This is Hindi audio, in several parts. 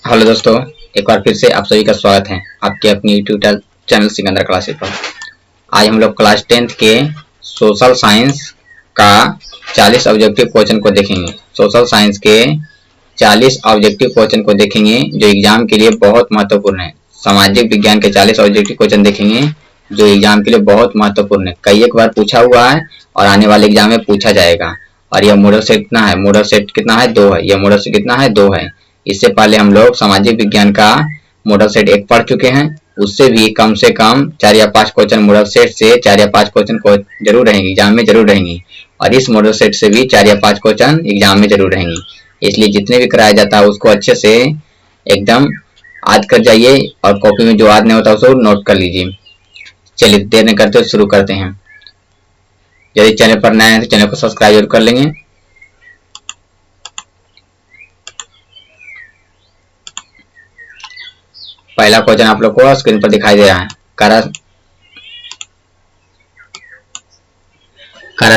हेलो दोस्तों, एक बार फिर से आप सभी का स्वागत है आपके अपनी यूट्यूब चैनल सिकंदर क्लासेस पर। आज हम लोग क्लास 10th के सोशल साइंस का 40 ऑब्जेक्टिव क्वेश्चन को देखेंगे। सोशल साइंस के 40 ऑब्जेक्टिव क्वेश्चन को देखेंगे जो एग्जाम के लिए बहुत महत्वपूर्ण है। सामाजिक विज्ञान के 40 ऑब्जेक्टिव क्वेश्चन देखेंगे जो एग्जाम के लिए बहुत महत्वपूर्ण है। कई एक बार पूछा हुआ है और आने वाले एग्जाम में पूछा जाएगा। और यह मॉडल सेट कितना है? मॉडल सेट कितना है? 2 है। यह मॉडल सेट कितना है? 2 है। इससे पहले हम लोग सामाजिक विज्ञान का मॉडल सेट 1 पढ़ चुके हैं। उससे भी कम से कम 4 या 5 क्वेश्चन मॉडल सेट से 4 या 5 क्वेश्चन को जरूर रहेंगे, एग्जाम में जरूर रहेंगी। और इस मॉडल सेट से भी 4 या 5 क्वेश्चन एग्जाम में जरूर रहेंगी। इसलिए जितने भी कराया जाता है उसको अच्छे से एकदम याद कर जाइए और कॉपी में जो याद नहीं होता उसको नोट कर लीजिए। चलिए देर नहीं करते शुरू करते हैं। यदि चैनल पर नए हैं तो चैनल को सब्सक्राइब जरूर कर लेंगे। पहला क्वेश्चन आप लोग को स्क्रीन पर दिखाई दे रहा है।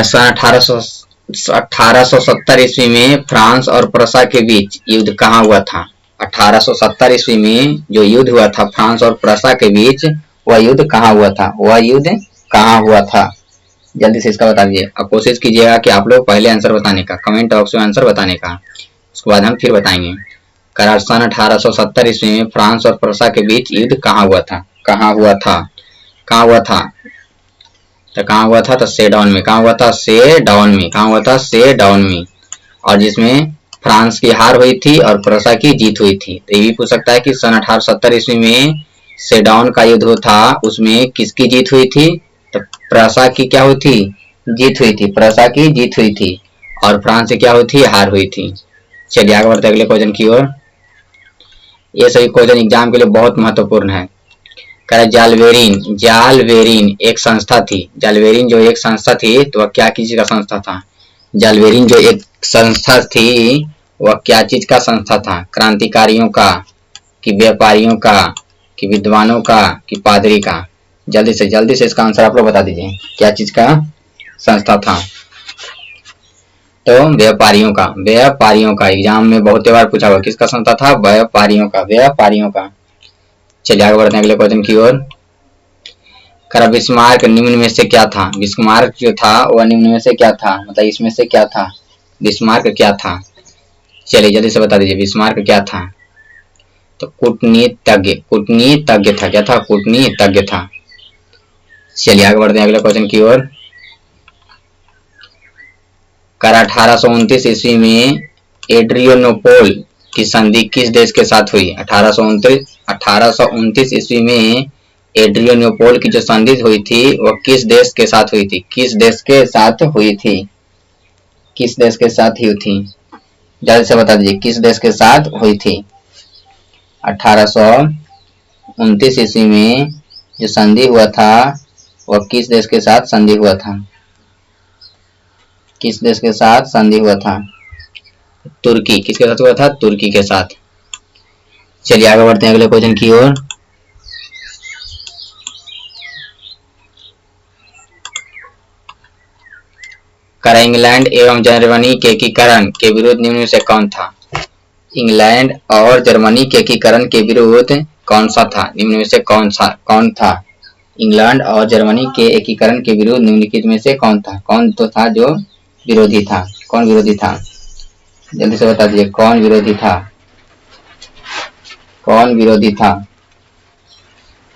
सन 1870 ईस्वी में फ्रांस और प्रसा के बीच युद्ध कहाँ हुआ था? 1870 ईस्वी में जो युद्ध हुआ था फ्रांस और प्रसा के बीच, वह युद्ध कहाँ हुआ था? वह युद्ध कहाँ हुआ था? जल्दी से इसका बता दीजिए। अब कोशिश कीजिएगा कि आप लोग पहले आंसर बताने का, कमेंट बॉक्स में आंसर बताने का, उसके बाद हम फिर बताएंगे। सन 1870 ईस्वी में फ्रांस और प्रसा के बीच युद्ध कहाँ हुआ था? कहाँ हुआ था? कहाँ हुआ था? तो कहाँ हुआ था? तो सेडाउन में। कहाँ हुआ था? सेडाउन में। कहाँ हुआ था? सेडाउन में। और जिसमें फ्रांस की हार हुई थी और प्रसा की जीत हुई थी। तो ये भी पूछ सकता है कि सन 1870 ईस्वी में सेडाउन का युद्ध था, उसमें किसकी जीत हुई थी? तो प्रसा की क्या हुई थी? जीत हुई थी। प्रसा की जीत हुई थी और फ्रांस से क्या हुई थी? हार हुई थी। चलिए आगे बढ़ते अगले क्वेश्चन की ओर। ये सभी क्वेश्चन एग्जाम के लिए बहुत महत्वपूर्ण है। जालवेरिन एक संस्था थी। जालवेरिन जो एक संस्था थी तो वह क्या चीज का संस्था था? जालवेरिन जो एक संस्था थी वह क्या चीज का संस्था था? क्रांतिकारियों का, कि व्यापारियों का, कि विद्वानों का, कि पादरी का? जल्दी से इसका आंसर आप लोग बता दीजिए। क्या चीज का संस्था था? तो व्यापारियों का। व्यापारियों का एग्जाम में बहुत बार पूछा हुआ। किसका संस्था था? व्यापारियों का। व्यापारियों का। चलिए आगे बढ़ते हैं अगले क्वेश्चन की ओर। बिस्मार्क निम्न में से क्या था? बिस्मार्क जो था वह निम्न में से क्या था? मतलब इसमें से क्या था? बिस्मार्क क्या था? चलिए जल्दी से बता दीजिए। बिस्मार्क क्या था? तो कूटनीतिज्ञ था। क्या था? कूटनीतिज्ञ था। चलिए आगे बढ़ते हैं अगले क्वेश्चन की ओर। 1829 ईस्वी में एड्रियानोपोल की संधि किस देश के साथ हुई? 1829 ईस्वी में एड्रियानोपोल की जो संधि हुई थी वह किस देश के साथ हुई थी? किस देश के साथ हुई थी? किस देश के साथ हुई थी? जल्दी से बता दीजिए किस देश के साथ हुई थी? 1829 ईस्वी में जो संधि हुआ था वह किस देश के साथ संधि हुआ था? किस देश के साथ संधि हुआ था? तुर्की। किसके साथ हुआ था? तुर्की के साथ। चलिए आगे बढ़ते हैं अगले क्वेश्चन की ओर। इंग्लैंड एवं जर्मनी के एकीकरण के विरुद्ध निम्न में से कौन था? इंग्लैंड और जर्मनी के एकीकरण के विरुद्ध कौन सा था? निम्न में से कौन था? इंग्लैंड और जर्मनी के एकीकरण के विरुद्ध निम्नलिखित में से कौन था? कौन तो था जो विरोधी था? कौन विरोधी था? जल्दी से बता दीजिए कौन विरोधी था? कौन विरोधी था?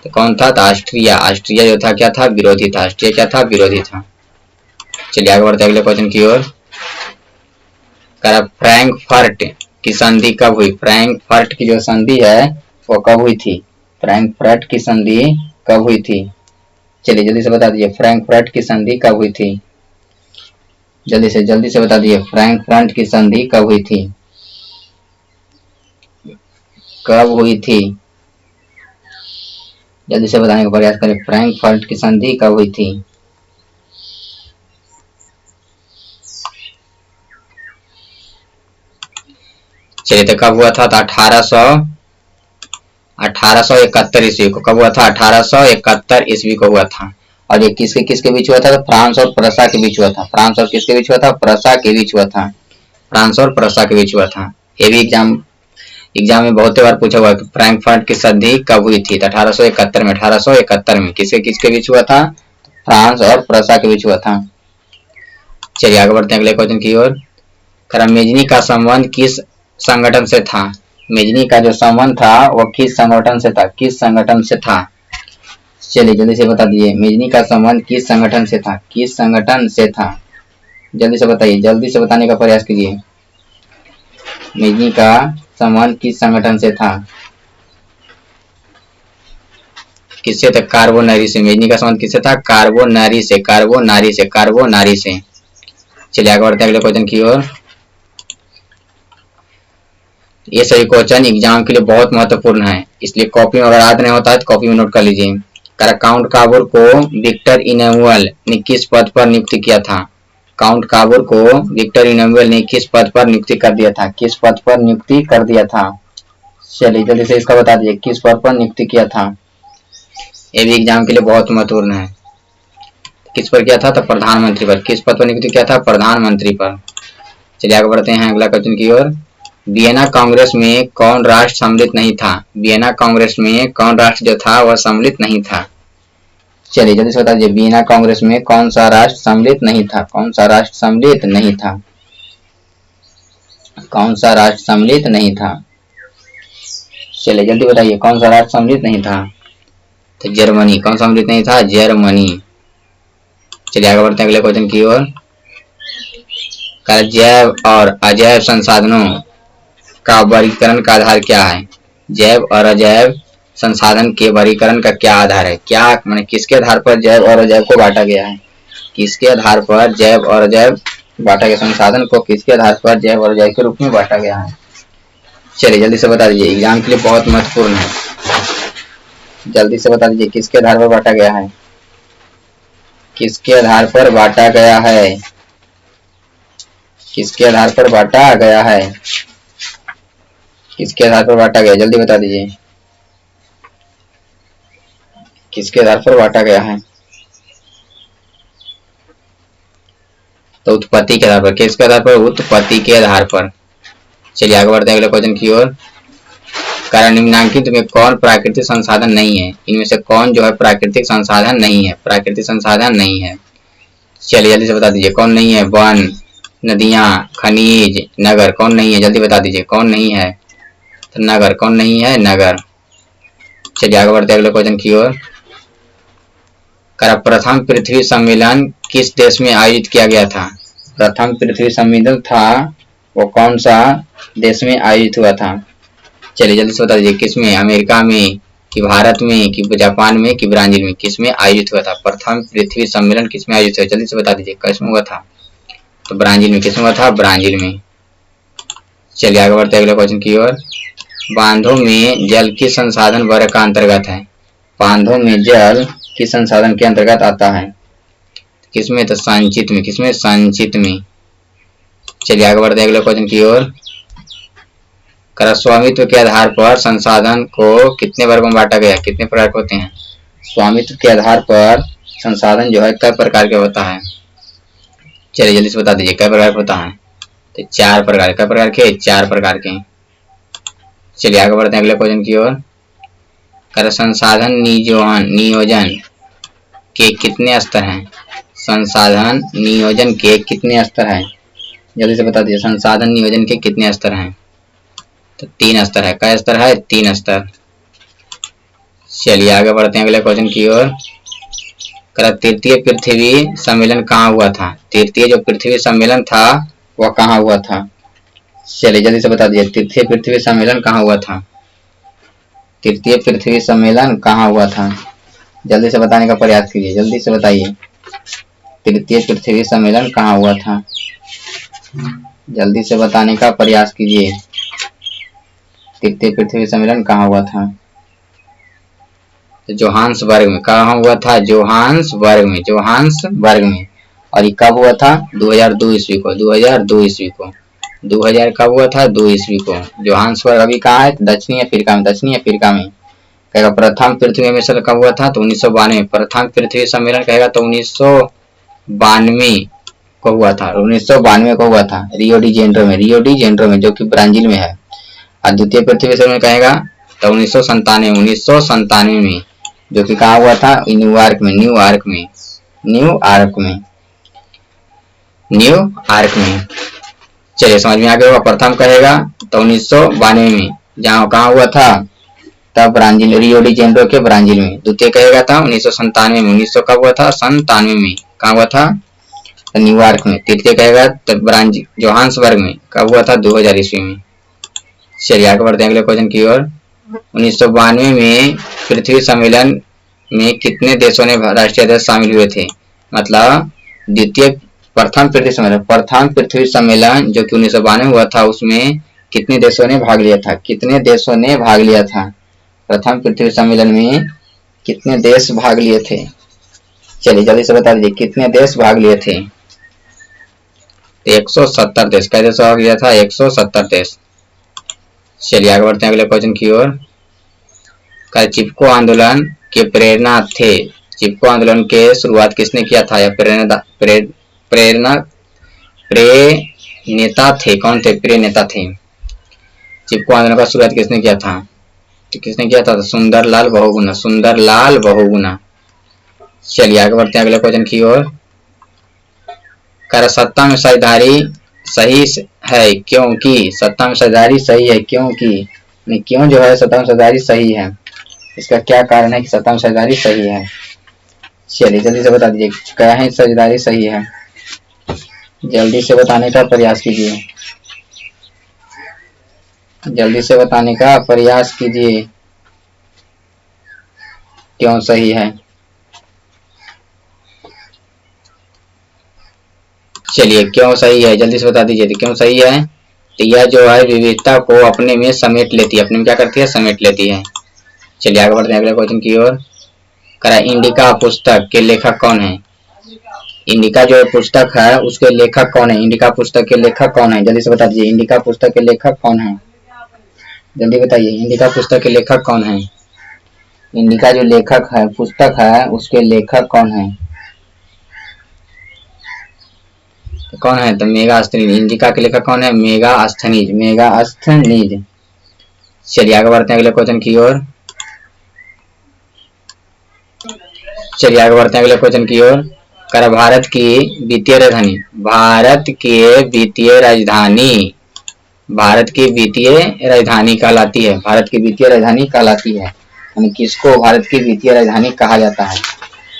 तो कौन था? तो ऑस्ट्रिया। ऑस्ट्रिया जो था क्या था? विरोधी था। ऑस्ट्रिया क्या था? विरोधी था। चलिए आगे बढ़ते अगले क्वेश्चन की ओर। फ्रैंकफर्ट की संधि कब हुई? फ्रैंकफर्ट की जो संधि है वो कब हुई थी? फ्रैंकफर्ट की संधि कब हुई थी? चलिए जल्दी से बता दीजिए फ्रैंकफर्ट की संधि कब हुई थी? जल्दी से बता दीजिए फ्रैंकफर्ट की संधि कब हुई थी? कब हुई थी? जल्दी से बताने का प्रयास करें। फ्रैंकफर्ट की संधि कब हुई थी? चलिए तो कब हुआ था? तो 1871 ईस्वी को। कब हुआ था? 1871 ईस्वी को हुआ था। और ये किसके बीच हुआ था? तो फ्रांस और प्रसा के बीच हुआ था। फ्रांस और किसके बीच हुआ था? प्रसा के बीच हुआ था। फ्रांस और प्रसा के बीच हुआ था। ये भी एग्जाम एग्जाम में बहुत बार पूछा हुआ कि फ्रैंकफर्ट की संधि कब हुई थी? तो 1871 में। किसके किसके बीच हुआ था? फ्रांस और प्रूसिया के बीच हुआ था। चलिए आगे बढ़ते हैं अगले क्वेश्चन की ओर। मेजनी का संबंध किस संगठन से था? मेजनी का जो संबंध था वो किस संगठन से था? किस संगठन से था? चलिए जल्दी से बता दीजिए, मेजनी का संबंध किस संगठन से था? किस संगठन से था? जल्दी से बताइए, जल्दी से बताने का प्रयास कीजिए। मेजनी का संबंध किस संगठन से था? किससे था? कार्बोनरी से। मेजनी का संबंध किससे था? कार्बोनरी से, कार्बोनरी से, कार्बोनरी से। चलिए आगे बढ़ते हैं अगले क्वेश्चन की ओर। ये सभी क्वेश्चन एग्जाम के लिए बहुत महत्वपूर्ण है, इसलिए कॉपी में अगर याद नहीं होता है तो कॉपी में नोट कर लीजिए। काउंट काबूर को विक्टर इमैनुअल ने किस पद पर नियुक्त किया था? काउंट काबूर को विक्टर इमैनुअल ने किस पद पर नियुक्ति कर दिया था? किस पद पर नियुक्ति कर दिया था? चलिए जल्दी से इसका बता दीजिए, किस पद पर नियुक्ति किया था? ये भी एग्जाम के लिए बहुत महत्वपूर्ण है। किस पर किया था? तो प्रधानमंत्री पर। किस पद पर नियुक्ति किया था? प्रधानमंत्री पर। चलिए आगे बढ़ते हैं अगला क्वेश्चन की ओर। वियना कांग्रेस में कौन राष्ट्र सम्मिलित नहीं था? वियना कांग्रेस में कौन राष्ट्र जो था वह सम्मिलित नहीं था? चलिए जल्दी से बता दीजिए, वियना कांग्रेस में कौन सा राष्ट्र सम्मिलित नहीं था? कौन सा राष्ट्र सम्मिलित नहीं था? कौन सा राष्ट्र सम्मिलित नहीं था? चलिए जल्दी बताइए, कौन सा राष्ट्र सम्मिलित नहीं था? तो जर्मनी। कौन सम्मिलित नहीं था? जर्मनी। चलिए आगे बढ़ते हैं अगले क्वेश्चन की ओर। जैव और अजैव संसाधनों का वर्गीकरण का आधार क्या है? जैव और अजैव संसाधन के वर्गीकरण का क्या आधार है? क्या माने किसके आधार पर जैव और अजैव को बांटा गया है? किसके आधार पर जैव और अजैव बांटा गया? संसाधन को किसके आधार पर जैव और अजैव के रूप में बांटा गया है? चलिए जल्दी से बता दीजिए, एग्जाम के लिए बहुत महत्वपूर्ण है। जल्दी से बता दीजिए, किसके आधार पर बांटा गया है? किसके आधार पर बांटा गया है? किसके आधार पर बांटा गया है? किसके आधार पर बांटा गया? जल्दी बता दीजिए, किसके आधार पर बांटा गया है? तो उत्पत्ति के आधार पर। किसके आधार पर? उत्पत्ति के आधार पर। चलिए आगे बढ़ते हैं अगले क्वेश्चन की ओर। कारण निम्नलिखित में कौन प्राकृतिक संसाधन नहीं है? इनमें से कौन जो है प्राकृतिक संसाधन नहीं है? प्राकृतिक संसाधन नहीं है। चलिए जल्दी से बता दीजिए, कौन नहीं है? वन, नदियां, खनिज, नगर। कौन नहीं है? जल्दी बता दीजिए, कौन नहीं है? तो नगर। कौन नहीं है? नगर। चलिए आगे बढ़ते हैं अगले क्वेश्चन की ओर। प्रथम पृथ्वी सम्मेलन किस देश में आयोजित किया गया था? प्रथम पृथ्वी सम्मेलन था वो कौन सा देश में आयोजित हुआ था? चलिए जल्दी से बता दीजिए, किस में? अमेरिका में, कि भारत में, कि जापान में, कि ब्राजील में? किस में आयोजित हुआ था? प्रथम पृथ्वी सम्मेलन किस में आयोजित हुआ? जल्दी से बता दीजिए, किसमें हुआ था? तो ब्राजील में। किसमें हुआ था? ब्राजील में। चलिए आगे बढ़ते अगले क्वेश्चन की ओर। बांधों में जल किस संसाधन वर्ग का अंतर्गत है? बांधों में जल किस संसाधन के अंतर्गत आता है? किसमें? तो संचित में। किसमें? संचित में। चलिए आगे बढ़ते अगले क्वेश्चन की ओर। स्वामित्व के आधार पर संसाधन को कितने वर्गों में बांटा गया? कितने प्रकार के होते हैं? स्वामित्व के आधार पर संसाधन जो है कई प्रकार के होता है? चलिए जल्दी से बता दीजिए, कई प्रकार के होता है? तो 4 प्रकार। कई प्रकार के? 4 प्रकार के। चलिए आगे बढ़ते हैं अगले क्वेश्चन की ओर। संसाधन नियोजन के कितने स्तर हैं? संसाधन नियोजन के कितने स्तर हैं? जल्दी से बता दीजिए, संसाधन नियोजन के कितने स्तर हैं? तो 3 स्तर है। क्या स्तर है? 3 स्तर। चलिए आगे बढ़ते हैं अगले क्वेश्चन की ओर। तृतीय पृथ्वी सम्मेलन कहाँ हुआ था? तृतीय जो पृथ्वी सम्मेलन था वह कहाँ हुआ था? चलिए जल्दी से बता दीजिए, तृतीय पृथ्वी सम्मेलन कहाँ हुआ था? तृतीय पृथ्वी सम्मेलन कहाँ हुआ था? जल्दी से बताने का प्रयास कीजिए, जल्दी से बताइए, तृतीय पृथ्वी सम्मेलन कहाँ हुआ था? जल्दी से बताने का प्रयास कीजिए, तृतीय पृथ्वी सम्मेलन कहाँ हुआ था? जोहान्सबर्ग में। कहाँ हुआ था? जोहान्सबर्ग में। जोहान्सबर्ग में। और ये कब हुआ था? 2002 ईस्वी को। 2002 ईस्वी को। 2000 कब हुआ था? 2 ईस्वी को। जोहान्सबर्ग अभी कहाँ है? दक्षिणी अफ्रीका में। दक्षिणी अफ्रीका में। कहेगा प्रथम पृथ्वी सम्मेलन कब हुआ था? तो 1992 में। प्रथम पृथ्वी सम्मेलन कहेगा तो 1992 को हुआ था। 1992 को हुआ था, रियो डी जेनेरो में। रियो डी जेनेरो में, जो कि ब्राजील में है। और द्वितीय पृथ्वी सम्मेलन कहेगा तो 1997 में, जो कि कहा हुआ था न्यूयॉर्क में। चलिए समझ में आ गया होगा। प्रथम कहेगा तो 1992 में, जहाँ कहा हुआ था तब ब्राजील, रियो डी जेनेरो के ब्राजील में। द्वितीय कहेगा था 1997 में, 1900 कब हुआ था 97 में, कहा हुआ था न्यूयॉर्क में। तृतीय कहेगा तो ब्राजील जोहान्सबर्ग में, कब हुआ था 2000 ईस्वी में। चलिए आगे बढ़ते हैं अगले क्वेश्चन की ओर। 1992 में पृथ्वी सम्मेलन में कितने देशों ने राष्ट्रीय अध्यक्ष शामिल हुए थे? मतलब प्रथम पृथ्वी सम्मेलन जो कि 1992 हुआ था, उसमें कितने देशों ने भाग लिया था? प्रथम पृथ्वी सम्मेलन में कितने देश भाग लिए थे? चलिए जल्दी से बता दीजिए कितने देश भाग लिए थे? 170 देश। कैसे भाग लिया था? 170 देश। चलिए आगे बढ़ते हैं अगले क्वेश्चन की ओर। चिपको आंदोलन के प्रेरणा थे? चिपको आंदोलन के शुरुआत किसने किया था? या प्रेनेता थे? कौन थे प्रेनेता थे? चिपको आंदोलन का शुरुआत किसने किया था? सुंदरलाल बहुगुणा। चलिए आगे बढ़ते हैं अगले क्वेश्चन की ओर। सत्ता में साझेदारी सही है क्योंकि? सत्ता में साझेदारी सही है क्योंकि? क्यों जो है सत्ता में साझेदारी सही है, इसका क्या कारण है कि सत्ता में साझेदारी सही है? चलिए जल्दी से बता दीजिए क्या है साझेदारी सही है, जल्दी से बताने का प्रयास कीजिए, क्यों सही है? चलिए क्यों सही है जल्दी से बता दीजिए क्यों सही है? तो यह जो है विविधता को अपने में समेट लेती है। अपने में क्या करती है? समेट लेती है। चलिए आगे बढ़ते हैं अगले क्वेश्चन की ओर। इंडिका पुस्तक के लेखक कौन है? इंडिका जो पुस्तक है उसके लेखक कौन है? इंडिका पुस्तक के लेखक कौन है? जल्दी से बता दीजिए इंडिका पुस्तक के लेखक कौन है? जल्दी बताइए इंडिका पुस्तक के लेखक कौन है? इंडिका जो लेखक है पुस्तक है उसके लेखक कौन है? तो मेगास्थनीज। इंडिका के लेखक कौन है? मेगास्थनीज। चलिए आगे बढ़ते हैं अगले क्वेश्चन की ओर। भारत की वित्तीय राजधानी कहलाती है। यानी किसको भारत की वित्तीय राजधानी कहा जाता है?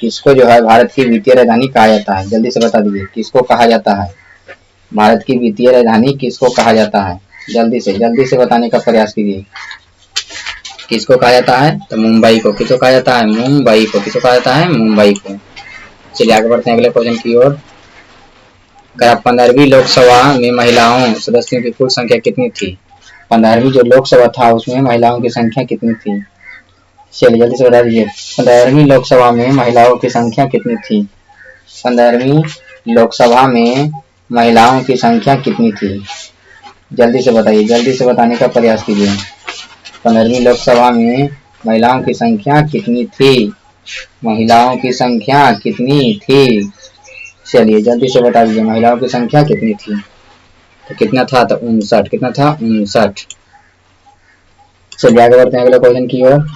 किसको जो है भारत की वित्तीय राजधानी कहा जाता है? जल्दी से बता दीजिए किसको कहा जाता है? भारत की वित्तीय राजधानी किसको कहा जाता है? जल्दी से बताने का प्रयास कीजिए। किसको कहा जाता है? तो मुंबई को। किसको कहा जाता है? मुंबई को। किसको कहा जाता है? मुंबई को। चलिए आगे बढ़ते हैं अगले क्वेश्चन की ओर। 15वीं लोकसभा में महिलाओं सदस्यों की कुल संख्या कितनी थी? 15वीं जो लोकसभा था उसमें महिलाओं की संख्या कितनी थी? चलिए जल्दी से बता दीजिए 15वीं लोकसभा में महिलाओं की संख्या कितनी थी? 15वीं लोकसभा में महिलाओं की संख्या कितनी थी? जल्दी से बताइए, जल्दी से बताने का प्रयास कीजिए। 15वीं लोकसभा में महिलाओं की संख्या कितनी थी? महिलाओं की संख्या कितनी थी? चलिए जल्दी से बता दीजिए महिलाओं की संख्या कितनी थी? तो कितना था? तो 59। कितना था? 59। चलिए आगे बढ़ते हैं अगले क्वेश्चन की ओर।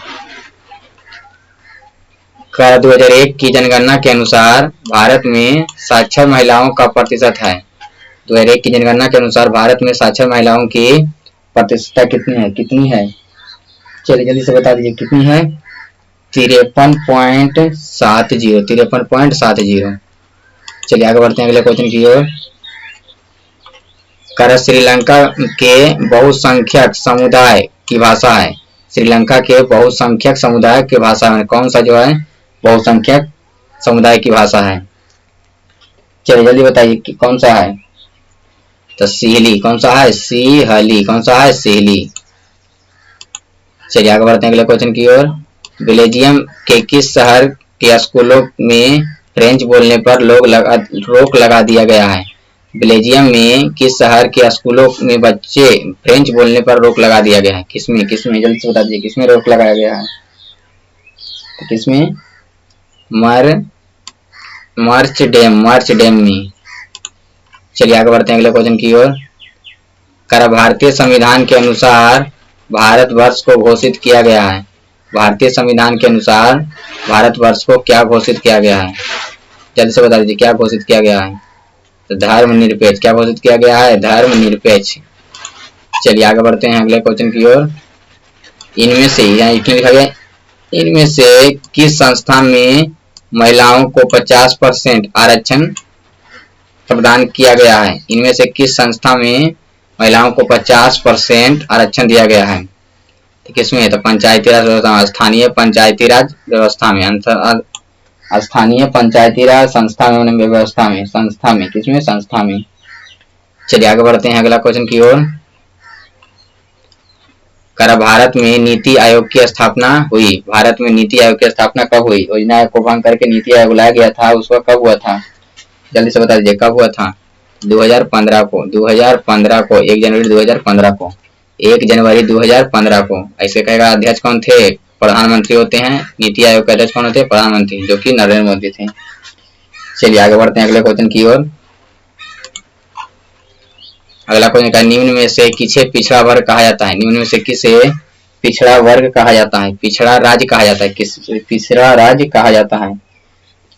2001 की जनगणना के अनुसार भारत में साक्षर महिलाओं का प्रतिशत है। 2001 की जनगणना के अनुसार भारत में साक्षर महिलाओं की प्रतिशतता कितनी है? चलिए जल्दी से बता दीजिए कितनी है? 53.70। 53.70। चलिए आगे बढ़ते हैं अगले क्वेश्चन की ओर। श्रीलंका के बहुसंख्यक समुदाय की भाषा है। श्रीलंका के बहुसंख्यक समुदाय की भाषा में कौन सा जो है बहुसंख्यक समुदाय की भाषा है? चलिए जल्दी बताइए कि कौन सा है? तो सिहली। कौन सा है? सिहली। कौन सा है? सिहली। चलिए आगे बढ़ते हैं अगले क्वेश्चन की ओर। बेल्जियम के किस शहर के स्कूलों में फ्रेंच बोलने पर रोक लगा दिया गया है? बेल्जियम में किस शहर के स्कूलों में बच्चे फ्रेंच बोलने पर रोक लगा दिया गया है? किसमें? जल्दी से बता दीजिए किसमें रोक लगाया गया है? तो किसमें? मार्च डेम में। चलिए आगे बढ़ते हैं अगले क्वेश्चन की ओर। भारतीय संविधान के अनुसार भारतवर्ष को घोषित किया गया है? भारतीय संविधान के अनुसार भारतवर्ष को क्या घोषित किया गया है? जल्दी से बता दीजिए क्या घोषित किया गया है? तो धर्मनिरपेक्ष। क्या घोषित किया गया है? धर्मनिरपेक्ष। चलिए आगे बढ़ते हैं अगले क्वेश्चन की ओर। इनमें से यहाँ लिखा गया, इनमें से किस संस्था में महिलाओं को 50% आरक्षण प्रदान किया गया है? इनमें से किस संस्था में महिलाओं को 50% आरक्षण दिया गया है? तो किसमें है? तो पंचायती राज व्यवस्था, स्थानीय पंचायती राज व्यवस्था में, स्थानीय पंचायती राज संस्था में, व्यवस्था में, संस्था में, किसमें? संस्था में। चलिए आगे बढ़ते हैं अगला क्वेश्चन की ओर। भारत में नीति आयोग की स्थापना हुई। भारत में नीति आयोग की स्थापना कब हुई? योजना को भंग करके नीति आयोग बुलाया गया था, उसका कब हुआ था? जल्दी से बता दीजिए कब हुआ था? 2015 को। 2015 को, 1 जनवरी 2015 को, 1 जनवरी 2015 को। ऐसे कहेगा अध्यक्ष कौन थे? प्रधानमंत्री होते हैं। नीति आयोग के अध्यक्ष कौन होते हैं? प्रधानमंत्री, जो कि नरेंद्र मोदी थे। चलिए आगे बढ़ते हैं अगले क्वेश्चन की ओर। अगला क्वेश्चन का, निम्न में से किसे पिछड़ा वर्ग कहा जाता है? निम्न में से किसे पिछड़ा वर्ग कहा जाता है? पिछड़ा राज्य कहा जाता है? किस पिछड़ा राज्य कहा जाता है?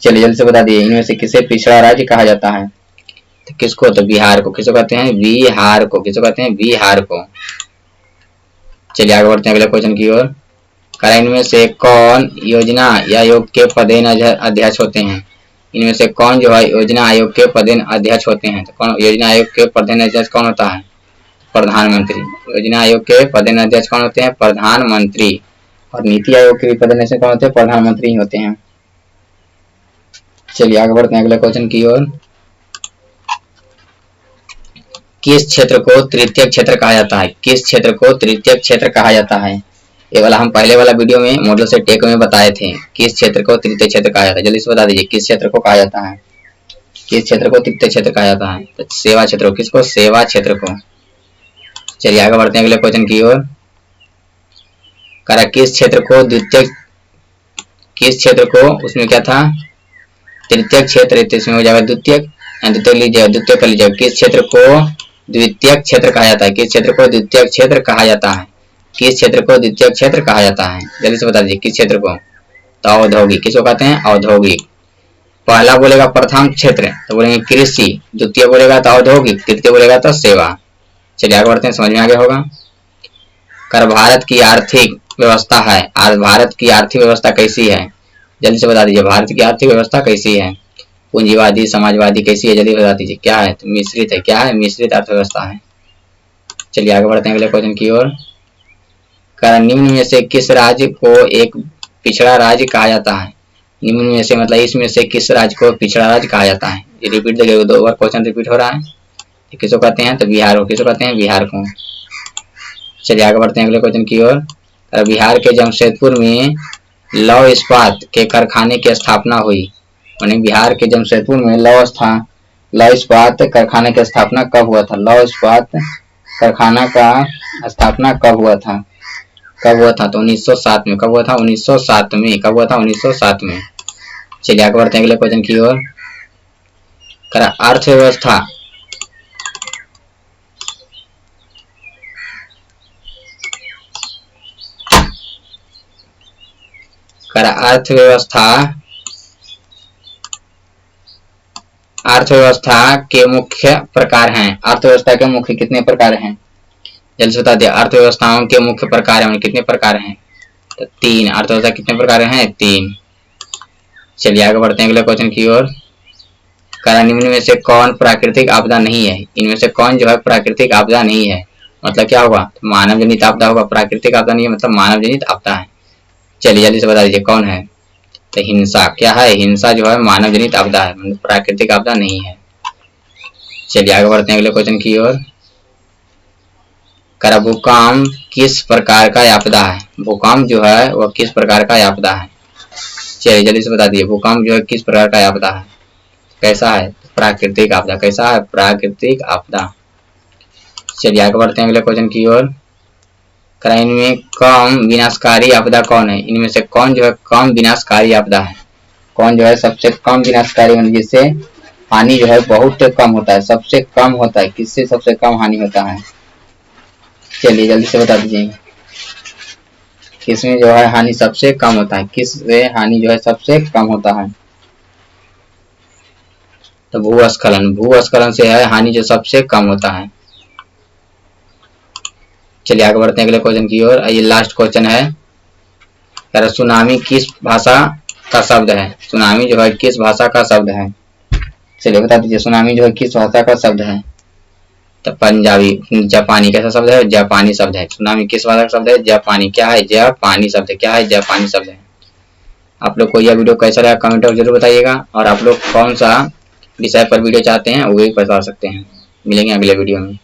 चलिए जल्दी से बता दिए, इनमें से किसे पिछड़ा राज्य कहा जाता है? तो किसको? तो बिहार को। किसको कहते हैं? बिहार को। किसको कहते हैं? बिहार को। चलिए आगे बढ़ते हैं अगले क्वेश्चन की ओर। इनमें से कौन योजना आयोग के पदेन अध्यक्ष होते हैं? इनमें से कौन जो है योजना आयोग के पदेन अध्यक्ष होते हैं? तो कौन योजना आयोग के पदेन अध्यक्ष कौन होता है? प्रधानमंत्री। योजना आयोग के पदेन अध्यक्ष कौन होते हैं? प्रधानमंत्री। और नीति आयोग के पदेन अध्यक्ष कौन होते हैं? प्रधानमंत्री होते हैं। चलिए आगे बढ़ते हैं अगले क्वेश्चन की ओर। किस क्षेत्र को तृतीय क्षेत्र कहा जाता है? किस क्षेत्र को तृतीय क्षेत्र कहा जाता है? ये वाला हम पहले वाला वीडियो में मॉडल से टेक में बताए थे। किस क्षेत्र को तृतीय क्षेत्र कहा जाता है? जल्दी से बता दीजिए किस क्षेत्र को कहा जाता है? किस क्षेत्र को तृतीय क्षेत्र कहा जाता है? तो सेवा क्षेत्र को। किसको? सेवा क्षेत्र को। चलिए आगे बढ़ते हैं अगले क्वेश्चन की ओर। किस क्षेत्र को द्वितीय, किस क्षेत्र को, उसमें क्या था? तृतीय क्षेत्र, इसमें हो जाएगा द्वितीय, द्वितीय लीजिए, द्वितीय कर लीजिए। किस क्षेत्र को द्वितीय क्षेत्र कहा जाता है? किस क्षेत्र को द्वितीय क्षेत्र कहा जाता है? किस क्षेत्र को द्वितीय क्षेत्र कहा जाता है? जल्दी से बता दीजिए किस क्षेत्र को? तो औद्योगिक। किसको कहते हैं? औद्योगिक। पहला बोलेगा प्रथम क्षेत्र तो बोलेंगे कृषि, द्वितीय बोलेगा तो औद्योगिक, तृतीय बोलेगा तो सेवा। चलिए आगे बढ़ते हैं, समझ में आ गया होगा। भारत की आर्थिक व्यवस्था है, आज भारत की आर्थिक व्यवस्था कैसी है? जल्दी से बता दीजिए भारत की आर्थिक व्यवस्था कैसी है? पूंजीवादी, समाजवादी, कैसी है? जल्दी बता दीजिए। क्या है? तो मिश्रित है। क्या है? मिश्रित अर्थव्यवस्था है। चलिए आगे बढ़ते हैं अगले क्वेश्चन की ओर। निम्न में से किस राज्य को एक पिछड़ा राज्य कहा जाता है? निम्न में से मतलब इसमें से किस राज्य को पिछड़ा राज्य कहा जाता है? ये रिपीट देखिए, 2 बार क्वेश्चन रिपीट हो रहा है। किसको कहते हैं? तो बिहार को। किसको कहते हैं? बिहार को। चलिए आगे बढ़ते हैं अगले क्वेश्चन की ओर। बिहार के जमशेदपुर में लौह इस्पात के कारखाने की स्थापना हुई। बिहार के जमशेदपुर में लौह इस्पात कारखाने की स्थापना कब हुआ था? लौह इस्पात कारखाना का स्थापना कब हुआ था? कब हुआ था? तो 1907 में। कब हुआ था? 1907 में। कब हुआ था? 1907 में। चलिए आगे बढ़ते हैं अगले क्वेश्चन की ओर। अर्थव्यवस्था, अर्थव्यवस्था के मुख्य प्रकार हैं। अर्थव्यवस्था के मुख्य कितने प्रकार हैं? जल्दी से बता दिया। अर्थव्यवस्थाओं के मुख्य प्रकार हैं, कितने प्रकार हैं? तो 3। अर्थव्यवस्था कितने प्रकार हैं? 3। चलिए आगे बढ़ते हैं अगले क्वेश्चन की ओर। निम्न में से कौन प्राकृतिक आपदा नहीं है? इनमें से कौन जो है प्राकृतिक आपदा नहीं है? मतलब क्या होगा? तो मानव जनित आपदा होगा। प्राकृतिक आपदा नहीं है मतलब मानव जनित आपदा है। चलिए जल्दी से बता दीजिए कौन है? तो हिंसा। क्या है? हिंसा जो है मानव जनित आपदा है, मतलब प्राकृतिक आपदा नहीं है। चलिए आगे बढ़ते हैं अगले क्वेश्चन की ओर। भूकंप किस प्रकार का आपदा है? भूकंप जो है वह किस प्रकार का आपदा है? चलिए जल्दी से बता दिए भूकंप जो है किस प्रकार का आपदा है? कैसा है? प्राकृतिक आपदा। कैसा है? प्राकृतिक आपदा। चलिए आगे बढ़ते हैं अगले क्वेश्चन की ओर। इनमें कम विनाशकारी आपदा कौन है? इनमें से कौन जो है कम विनाशकारी आपदा है? कौन जो है सबसे कम विनाशकारी, मतलब जिससे हानि जो है बहुत कम होता है, सबसे कम होता है? किससे सबसे कम हानि होता है? चलिए जल्दी से बता दीजिए। किसमें जो है हानि सबसे कम होता है, किससे हानि जो है सबसे कम होता है। तो भूस्खलन, भूस्खलन से है हानि जो सबसे कम होता है। चलिए आगे बढ़ते हैं अगले क्वेश्चन की ओर। ये लास्ट क्वेश्चन है, यार सुनामी किस भाषा का शब्द है? सुनामी जो है किस भाषा का शब्द है? चलिए बता दीजिए, सुनामी जो है किस भाषा का शब्द है? तो पंजाबी, जापानी कैसा शब्द है? जापानी शब्द है। सुनामी किस भाषा का शब्द है? जापानी। क्या है? जापानी शब्द है। क्या है? जापानी शब्द है। आप लोग को यह वीडियो कैसा लगा कमेंट में जरूर बताइएगा, और आप लोग कौन सा विषय पर वीडियो चाहते हैं वो भी बता सकते हैं। मिलेंगे अगले वीडियो में।